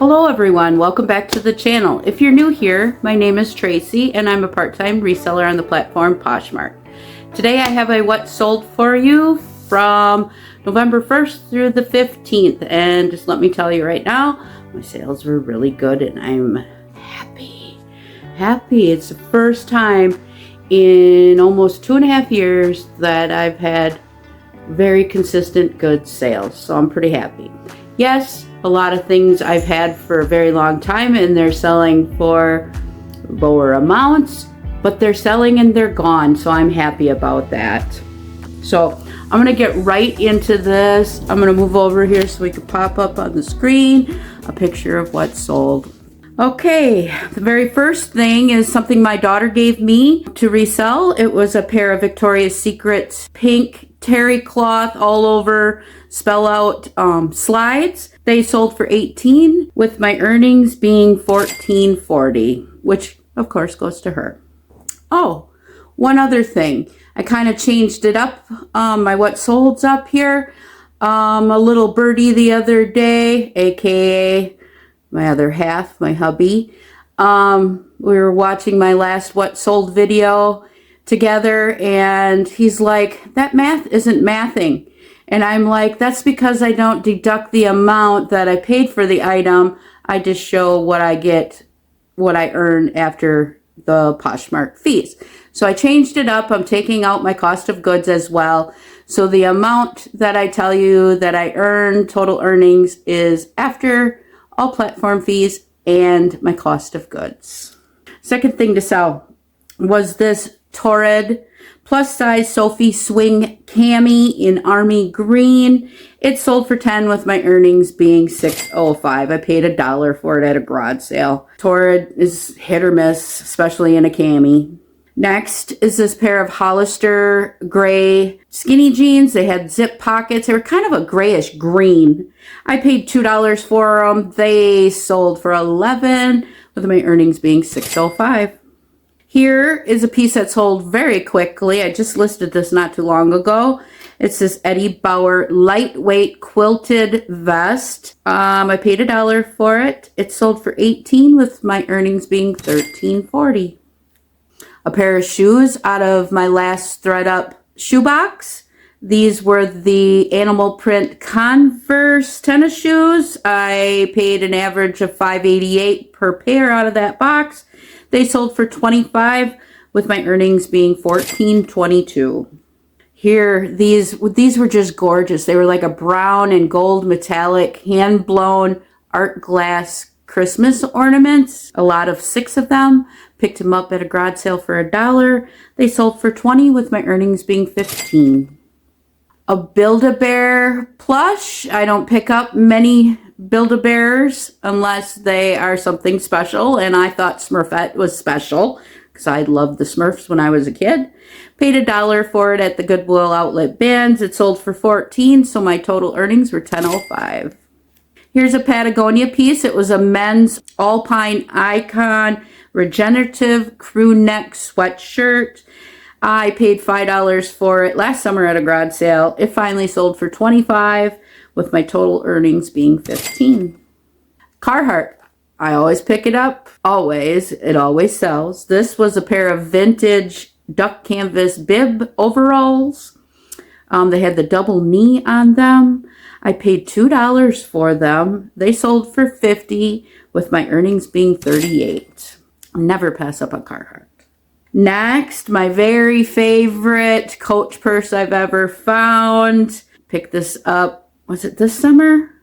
Hello everyone, welcome back to the channel. If you're new here, my name is Tracy and I'm a part-time reseller on the platform Poshmark. Today I have a what sold for you from November 1st through the 15th, and just let me tell you right now, my sales were really good and I'm happy. It's the first time in almost 2.5 years that I've had very consistent good sales, so I'm pretty happy. Yes, a lot of things I've had for a very long time and they're selling for lower amounts, but they're selling and they're gone, so I'm happy about that. So I'm gonna get right into this. I'm gonna move over here so we can pop up on the screen a picture of what sold. Okay, the very first thing is something my daughter gave me to resell. It was a pair of Victoria's Secret pink terry cloth all over spell out slides. They sold for $18 with my earnings being $14.40, which of course goes to her. Oh, one other thing. I kind of changed it up. My what sold's up here. A little birdie the other day, aka my other half, my hubby. We were watching my last what sold video together and he's like, that math isn't mathing. And I'm like, that's because I don't deduct the amount that I paid for the item. I just show what I get, what I earn after the Poshmark fees. So I changed it up. I'm taking out my cost of goods as well. So the amount that I tell you that I earn, total earnings, is after all platform fees and my cost of goods. Second thing to sell was this Torrid plus size Sophie swing cami in army green. It sold for $10 with my earnings being $6.05. I paid $1 for it at a garage sale. Torrid is hit or miss, especially in a cami. Next is this pair of Hollister gray skinny jeans. They had zip pockets. They were kind of a grayish green. I paid $2 for them. They sold for $11 with my earnings being $6.05. Here is a piece that sold very quickly. I just listed this not too long ago. It's this Eddie Bauer lightweight quilted vest. I paid $1 for it. It sold for $18 with my earnings being $13.40. A pair of shoes out of my last thread up shoebox. These were the animal print Converse tennis shoes. I paid an average of $5.88 per pair out of that box. They sold for $25 with my earnings being $14.22. Here, these were just gorgeous. They were like a brown and gold metallic hand-blown art glass Christmas ornaments. A lot of 6 of them. Picked them up at a garage sale for $1. They sold for $20 with my earnings being $15. A Build-A-Bear plush. I don't pick up many Build-A-Bears unless they are something special, and I thought Smurfette was special because I loved the Smurfs when I was a kid. Paid $1 for it at the Goodwill Outlet bins. It sold for $14, so my total earnings were $10.05. Here's a Patagonia piece. It was a men's Alpine Icon regenerative crew neck sweatshirt. I paid $5 for it last summer at a garage sale. It finally sold for $25 with my total earnings being $15. Carhartt. I always pick it up. Always. It always sells. This was a pair of vintage duck canvas bib overalls. They had the double knee on them. I paid $2 for them. They sold for $50 with my earnings being $38. Never pass up a Carhartt. Next, my very favorite Coach purse I've ever found. Picked this up, was it this summer?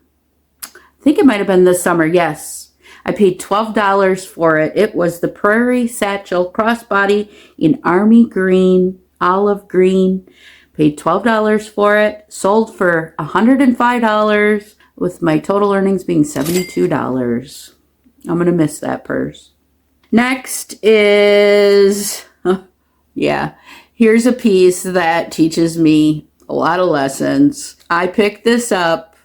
I think it might have been this summer, yes. I paid $12 for it. It was the Prairie Satchel crossbody in army green, olive green. Paid $12 for it. Sold for $105 with my total earnings being $72. I'm going to miss that purse. Next is, here's a piece that teaches me a lot of lessons. I picked this up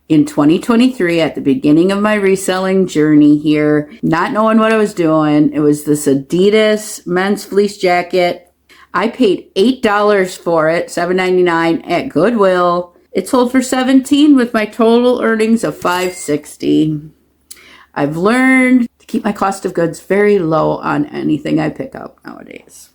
in 2023 at the beginning of my reselling journey here, not knowing what I was doing. It was this Adidas men's fleece jacket. I paid $8 for it, $7.99 at Goodwill. It sold for $17 with my total earnings of $5.60. I've learned to keep my cost of goods very low on anything I pick up nowadays.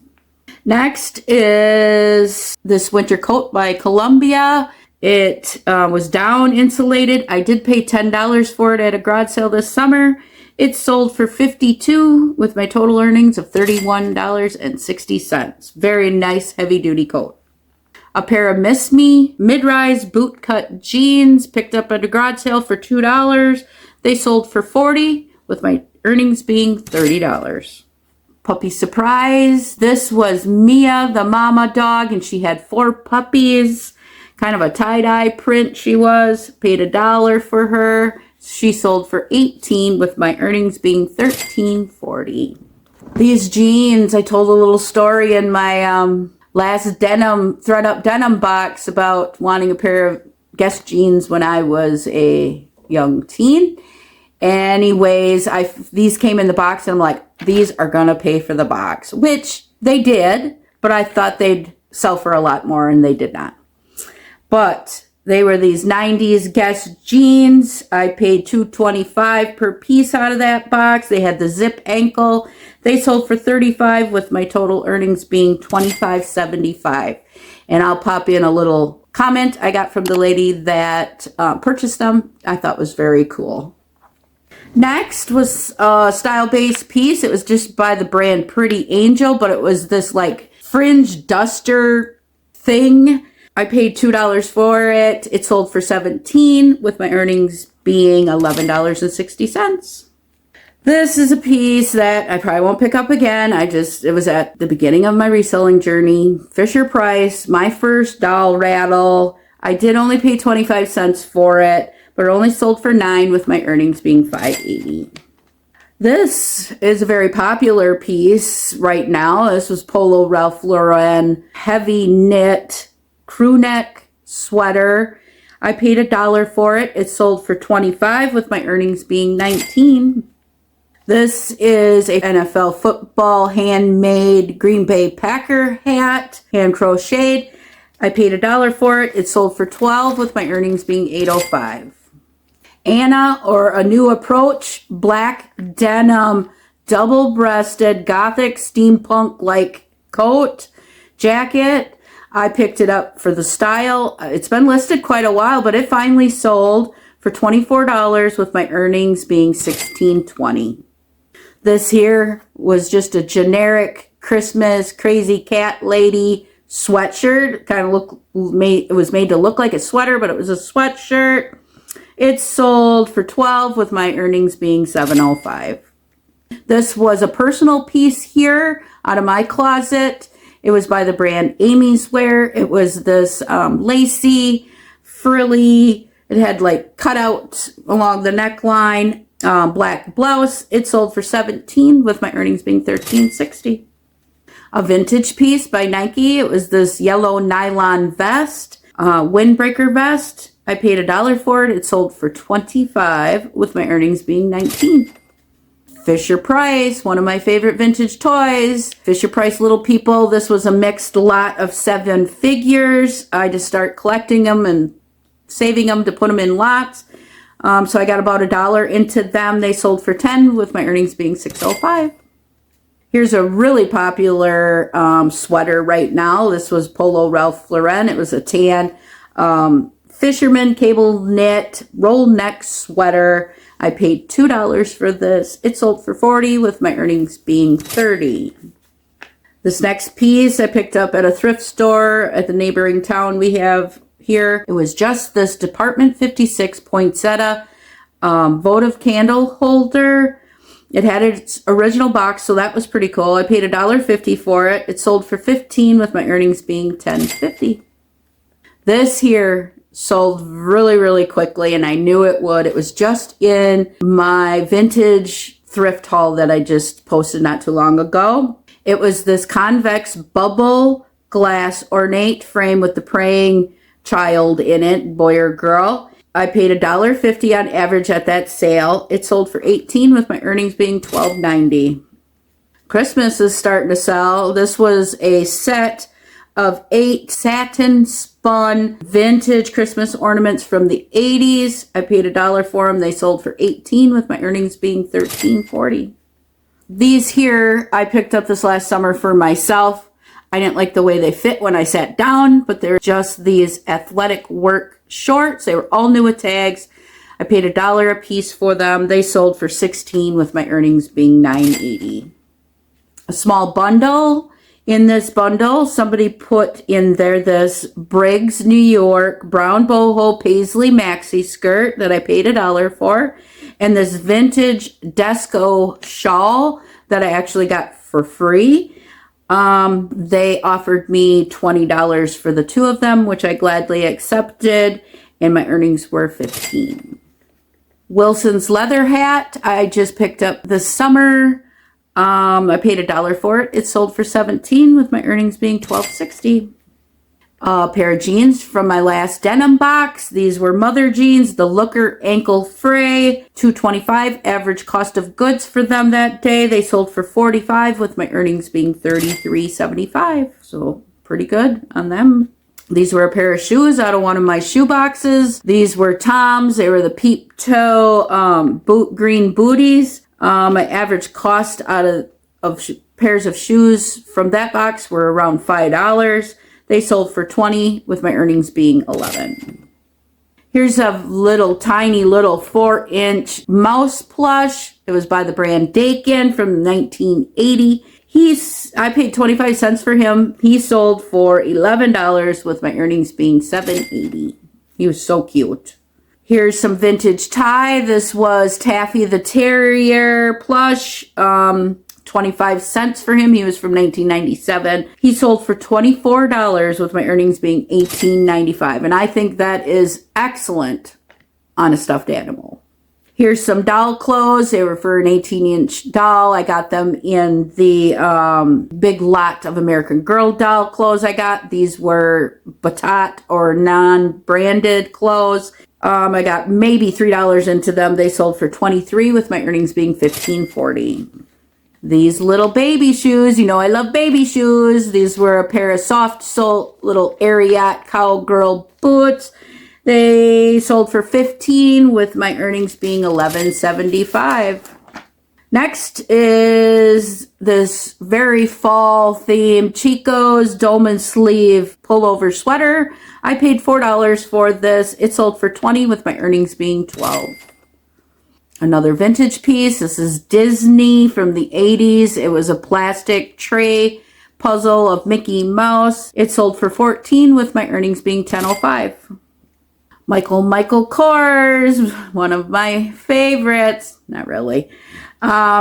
Next is this winter coat by Columbia. It was down insulated. I did pay $10 for it at a garage sale this summer. It sold for $52 with my total earnings of $31.60. Very nice heavy duty coat. A pair of Miss Me mid-rise boot cut jeans picked up at a garage sale for $2. They sold for $40 with my earnings being $30. Puppy surprise. This was Mia, the mama dog, and she had 4 puppies. Kind of a tie-dye print she was. Paid $1 for her. She sold for $18 with my earnings being $13.40. These jeans, I told a little story in my last denim, thread-up denim box about wanting a pair of Guess jeans when I was a young teen. Anyways, these came in the box and I'm like, these are gonna pay for the box, which they did, but I thought they'd sell for a lot more and they did not. But they were these 90s Guess jeans. I paid $2.25 per piece out of that box. They had the zip ankle. They sold for $35 with my total earnings being $25.75. And I'll pop in a little comment I got from the lady that purchased them. I thought was very cool. Next was a style-based piece. It was just by the brand Pretty Angel, but it was this like fringe duster thing. I paid $2 for it. It sold for $17 with my earnings being $11.60. This is a piece that I probably won't pick up again. It was at the beginning of my reselling journey. Fisher Price, my first doll rattle. I did only pay 25 cents for it, but it only sold for $9 with my earnings being $5.80. This is a very popular piece right now. This was Polo Ralph Lauren heavy knit crew neck sweater. I paid $1 for it. It sold for $25 with my earnings being $19. This is a NFL football handmade Green Bay Packer hat, hand crocheted. I paid $1 for it. It sold for $12 with my earnings being $8.05. Anna, or A New Approach, black denim, double-breasted, gothic steampunk-like coat, jacket. I picked it up for the style. It's been listed quite a while, but it finally sold for $24 with my earnings being $16.20. This here was just a generic Christmas crazy cat lady sweatshirt. It was made to look like a sweater, but it was a sweatshirt. It sold for $12 with my earnings being $7.05. This was a personal piece here out of my closet. It was by the brand Amy's Wear. It was this lacy, frilly, it had like cutout along the neckline, black blouse. It sold for $17 with my earnings being $13.60. A vintage piece by Nike. It was this yellow nylon vest, windbreaker vest. I paid $1 for it. It sold for $25 with my earnings being $19. Fisher Price, one of my favorite vintage toys. Fisher Price Little People. This was a mixed lot of 7 figures. I just start collecting them and saving them to put them in lots. So I got about $1 into them. They sold for $10 with my earnings being $6.05. Here's a really popular sweater right now. This was Polo Ralph Lauren. It was a tan fisherman cable knit roll neck sweater. I paid $2 for this. It sold for $40 with my earnings being $30. This next piece I picked up at a thrift store at the neighboring town we have here. It was just this Department 56 poinsettia votive candle holder. It had its original box, so that was pretty cool. I paid $1.50 for it. It sold for $15 with my earnings being $10.50. This here sold really, really quickly, and I knew it would. It was just in my vintage thrift haul that I just posted not too long ago. It was this convex bubble glass ornate frame with the praying child in it, boy or girl. I paid $1.50 on average at that sale. It sold for $18 with my earnings being $12.90. Christmas is starting to sell. This was a set of 8 satin spun vintage Christmas ornaments from the 80s. I paid $1 for them. They sold for $18 with my earnings being $13.40. These here I picked up this last summer for myself. I didn't like the way they fit when I sat down, but they're just these athletic work shorts. They were all new with tags. I paid $1 a piece for them. They sold for $16 with my earnings being $9.80. A small bundle. In this bundle, somebody put in there this Briggs, New York brown boho paisley maxi skirt that I paid $1 for, and this vintage Desco shawl that I actually got for free. They offered me $20 for the two of them, which I gladly accepted, and my earnings were $15. Wilson's leather hat I just picked up this summer. I paid $1 for it. It sold for $17 with my earnings being $12.60. A pair of jeans from my last denim box. These were mother jeans, the Looker ankle fray, $2.25 average cost of goods for them that day. They sold for $45 with my earnings being $33.75. So pretty good on them. These were a pair of shoes out of one of my shoe boxes. These were Toms. They were the peep toe green booties. My average cost out of pairs of shoes from that box were around $5. They sold for $20 with my earnings being $11. Here's a tiny little 4-inch mouse plush. It was by the brand Dakin from 1980. I paid 25 cents for him. He sold for $11 with my earnings being $7.80. He was so cute. Here's some vintage tie. This was Taffy the Terrier plush. 25 cents for him. He was from 1997. He sold for $24 with my earnings being $18.95. And I think that is excellent on a stuffed animal. Here's some doll clothes. They were for an 18-inch doll. I got them in the big lot of American Girl doll clothes I got. These were Batat or non-branded clothes. I got maybe $3 into them. They sold for $23 with my earnings being $15.40. These little baby shoes, I love baby shoes. These were a pair of soft sole little Ariat cowgirl boots. They sold for $15 with my earnings being $11.75. Next is this very fall themed Chico's dome and sleeve pullover sweater. I paid $4 for this. It sold for $20 with my earnings being $12. Another vintage piece. This is Disney from the 80s. It was a plastic tray puzzle of Mickey Mouse. It sold for $14 with my earnings being $10.05. Michael Kors, one of my favorites. Not really.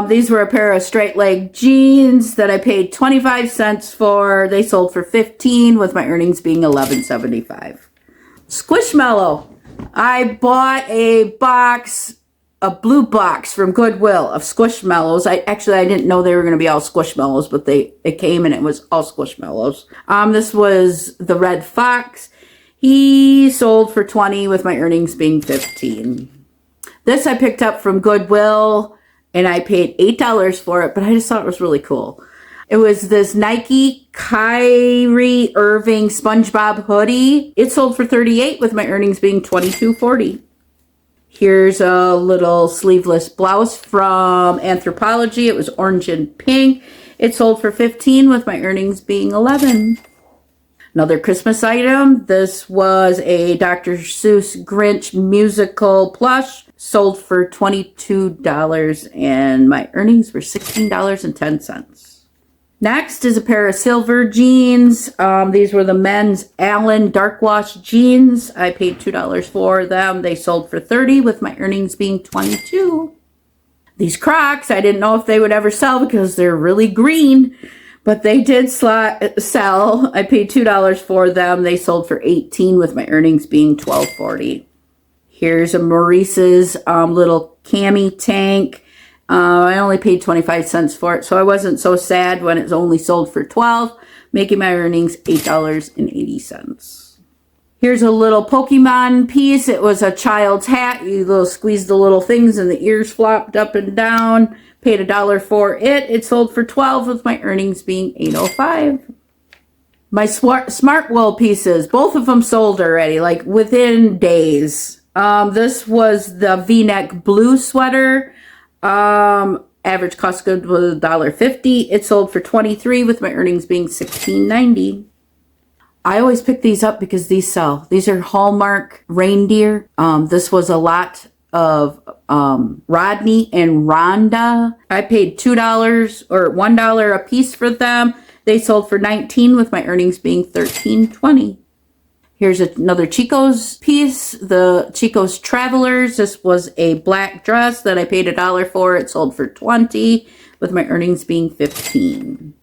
These were a pair of straight leg jeans that I paid 25 cents for. They sold for $15 with my earnings being $11.75. Squishmallow. I bought a blue box from Goodwill of Squishmallows. I didn't know they were going to be all Squishmallows, but it came and it was all Squishmallows. This was the Red Fox. He sold for $20 with my earnings being $15. This I picked up from Goodwill and I paid $8 for it, but I just thought it was really cool. It was this Nike Kyrie Irving SpongeBob hoodie. It sold for $38 with my earnings being $22.40. Here's a little sleeveless blouse from Anthropologie. It was orange and pink. It sold for $15 with my earnings being $11. Another Christmas item. This was a Dr. Seuss Grinch musical plush. Sold for $22 and my earnings were $16.10. Next is a pair of silver jeans. These were the men's Allen dark wash jeans. I paid $2 for them. They sold for $30 with my earnings being $22. These Crocs, I didn't know if they would ever sell because they're really green, but they did sell. I paid $2 for them. They sold for $18 with my earnings being $12.40. Here's a Maurice's little cami tank. I only paid 25 cents for it, so I wasn't so sad when it's only sold for $12, making my earnings $8.80. Here's a little Pokemon piece. It was a child's hat. You squeeze the little things and the ears flopped up and down. Paid $1 for it. It sold for $12 with my earnings being $8.05. My smart wool pieces, both of them sold already, like within days. This was the V-neck blue sweater. Average cost good was $1.50. It sold for $23 with my earnings being $16.90. I always pick these up because these sell. These are Hallmark reindeer. This was a lot of Rodney and Rhonda. I paid $2 or $1 a piece for them. They sold for $19 with my earnings being $13.20. Here's another Chico's piece, the Chico's Travelers. This was a black dress that I paid $1 for. It sold for $20 with my earnings being $15.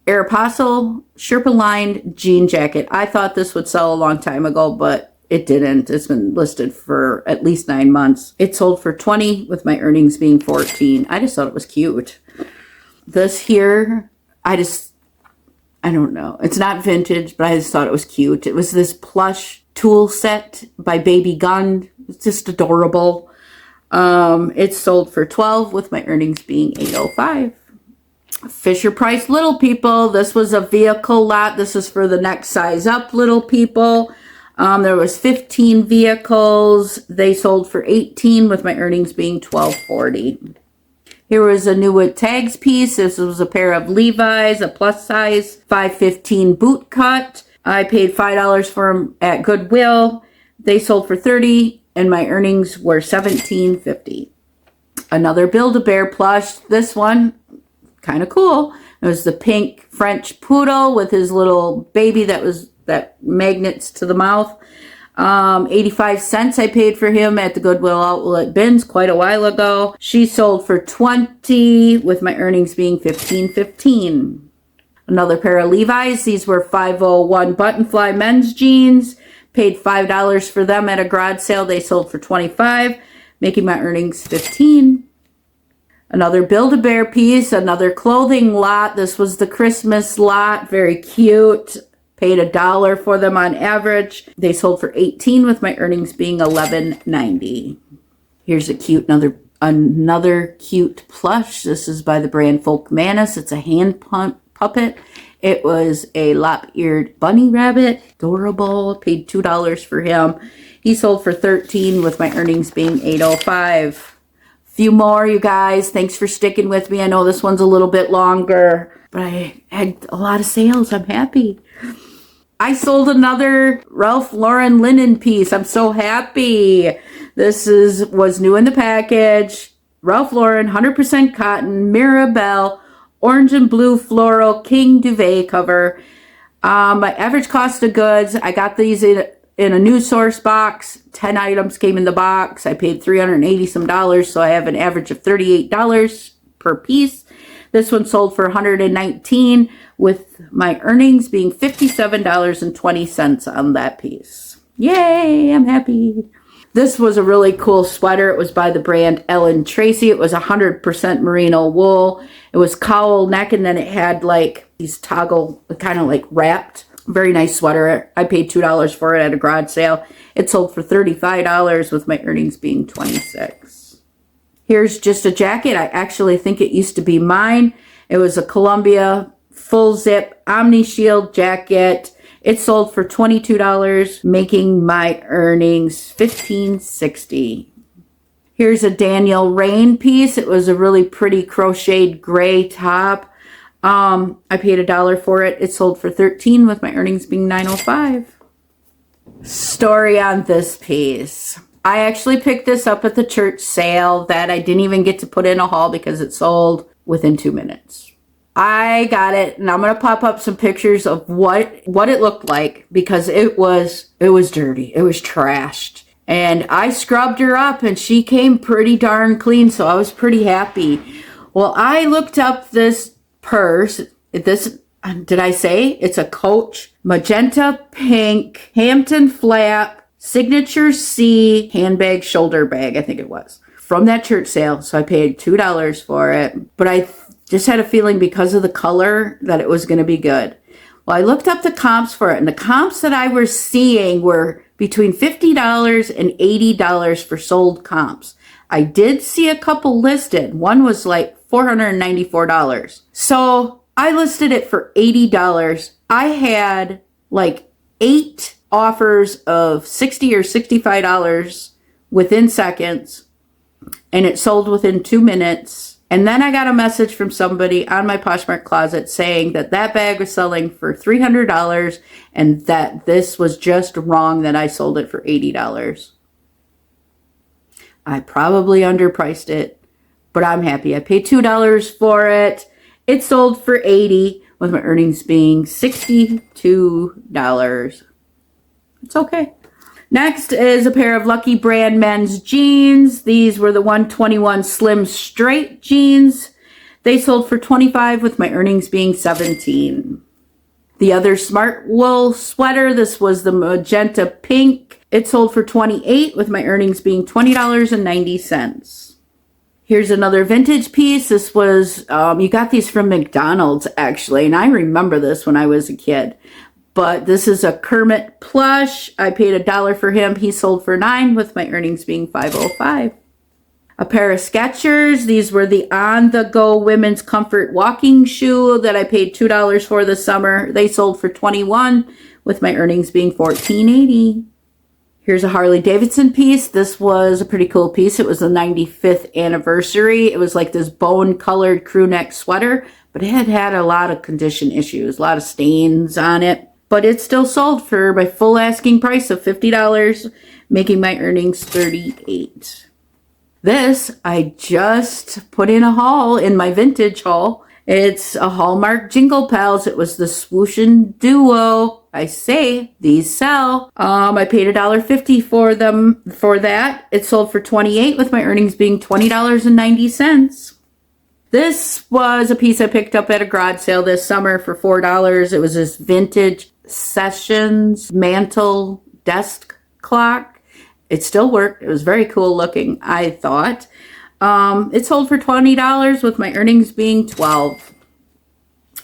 Aeropostale Sherpa lined jean jacket. I thought this would sell a long time ago, but it didn't. It's been listed for at least 9 months. It sold for $20 with my earnings being $14. I just thought it was cute. This here, I don't know. It's not vintage, but I just thought it was cute. It was this plush tool set by Baby Gun. It's just adorable. It sold for $12 with my earnings being $8.05. Fisher Price Little People. This was a vehicle lot. This is for the next size up Little People. There was 15 vehicles. They sold for $18 with my earnings being $12.40. Here was a new with tags piece. This was a pair of Levi's, a plus size 515 boot cut. I paid $5 for them at Goodwill. They sold for $30 and my earnings were $17.50. Another Build-A-Bear plush. This one, kind of cool. It was the pink French poodle with his little baby that magnets to the mouth. 85 cents I paid for him at the Goodwill outlet bins quite a while ago. She sold for $20 with my earnings being $15.15. Another pair of Levi's. These were 501 buttonfly men's jeans. Paid $5 for them at a garage sale. They sold for $25, making my earnings $15. Another Build-A-Bear piece, another clothing lot. This was the Christmas lot. Very cute. Paid $1 for them on average. They sold for $18 with my earnings being $11.90. Here's a cute, another cute plush. This is by the brand Folk Manus. It's a hand puppet. It was a lop-eared bunny rabbit. Adorable. Paid $2 for him. He sold for $13 with my earnings being $8.05. Few more, you guys. Thanks for sticking with me. I know this one's a little bit longer, but I had a lot of sales. I'm happy. I sold another Ralph Lauren linen piece. I'm so happy. This was new in the package. Ralph Lauren, 100% cotton, Mirabelle, orange and blue floral king duvet cover. My average cost of goods, I got these in a new source box. 10 items came in the box. I paid $380 some, so I have an average of $38 per piece. This one sold for $119 with my earnings being $57.20 on that piece. Yay, I'm happy. This was a really cool sweater. It was by the brand Ellen Tracy. It was 100% merino wool. It was cowl neck and then it had like these toggle, kind of like wrapped. Very nice sweater. I paid $2 for it at a garage sale. It sold for $35 with my earnings being $26. Here's just a jacket. I actually think it used to be mine. It was a Columbia full zip Omni Shield jacket. It sold for $22, making my earnings $15.60. Here's a Daniel Rain piece. It was a really pretty crocheted gray top. I paid $1 for it. It sold for $13 with my earnings being $9.05. Story on this piece. I actually picked this up at the church sale that I didn't even get to put in a haul because it sold within 2 minutes. I got it, and I'm going to pop up some pictures of what it looked like because it was dirty. It was trashed. And I scrubbed her up, and she came pretty darn clean, so I was pretty happy. Well, I looked up this purse. Did I say? It's a Coach magenta pink Hampton flap signature C handbag shoulder bag, I think it was, from that church sale. So I paid $2 for it, but I just had a feeling because of the color that it was going to be good. Well, I looked up the comps for it, and the comps that I was seeing were between $50 and $80 for sold comps. I did see a couple listed. One was like $494. So I listed it for $80. I had like 8 offers of $60 or $65 within seconds, and it sold within 2 minutes. And then I got a message from somebody on my Poshmark closet saying that that bag was selling for $300 and that this was just wrong, that I sold it for $80. I probably underpriced it, but I'm happy. I paid $2 for it. It sold for $80, with my earnings being $62. It's okay. Next is a pair of Lucky Brand men's jeans. These were the 121 Slim Straight jeans. They sold for $25, with my earnings being $17. The other Smart Wool sweater, this was the magenta pink. It sold for $28, with my earnings being $20.90. Here's another vintage piece. This was, you got these from McDonald's actually, and I remember this when I was a kid. But this is a Kermit plush. I paid $1 for him. He sold for $9, with my earnings being $5.05. A pair of Skechers. These were the on-the-go women's comfort walking shoe that I paid $2 for this summer. They sold for $21, with my earnings being $14.80. Here's a Harley Davidson piece. This was a pretty cool piece. It was the 95th anniversary. It was like this bone-colored crew neck sweater, but it had had a lot of condition issues, a lot of stains on it. But it still sold for my full asking price of $50, making my earnings $38. This, I just put in a haul in my vintage haul. It's a Hallmark Jingle Pals. It was the Swooshin' Duo. I say these sell. I paid $1.50 for them for that. It sold for $28, with my earnings being $20.90. This was a piece I picked up at a garage sale this summer for $4. It was this vintage Sessions mantle desk clock. It still worked. It was very cool looking, I thought. It sold for $20, with my earnings being $12.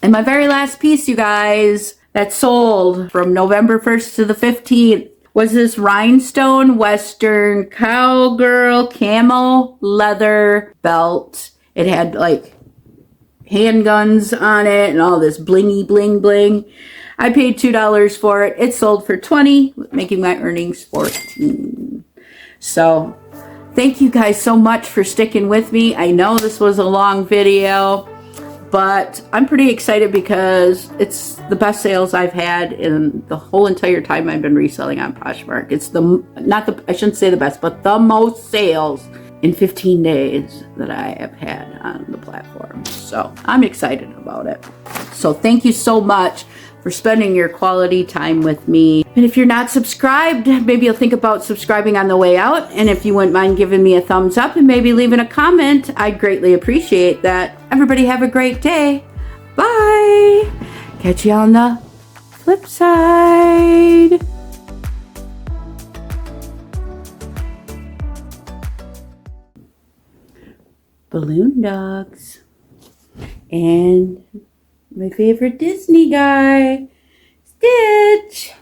And my very last piece, you guys, that sold from November 1st to the 15th was this rhinestone Western cowgirl camel leather belt. It had like handguns on it and all this blingy bling bling. I paid $2 for it. It sold for $20, making my earnings $14. So thank you guys so much for sticking with me. I know this was a long video, but I'm pretty excited because it's the best sales I've had in the whole entire time I've been reselling on Poshmark. It's I shouldn't say the best, but the most sales in 15 days that I have had on the platform. So I'm excited about it. So thank you so much for spending your quality time with me. And if you're not subscribed, maybe you'll think about subscribing on the way out. And if you wouldn't mind giving me a thumbs up and maybe leaving a comment, I'd greatly appreciate that. Everybody have a great day. Bye. Catch you on the flip side. Balloon dogs. And my favorite Disney guy, Stitch.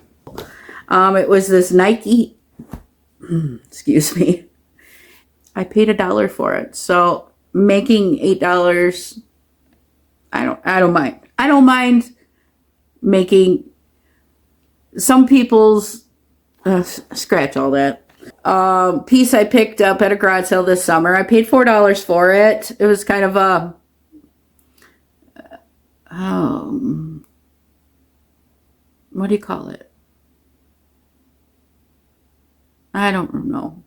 It was this Nike, excuse me. I paid $1 for it. So making $8, I don't mind. I don't mind making some people's, scratch all that. Piece I picked up at a garage sale this summer. I paid $4 for it. It was kind of a, what do you call it? I don't know.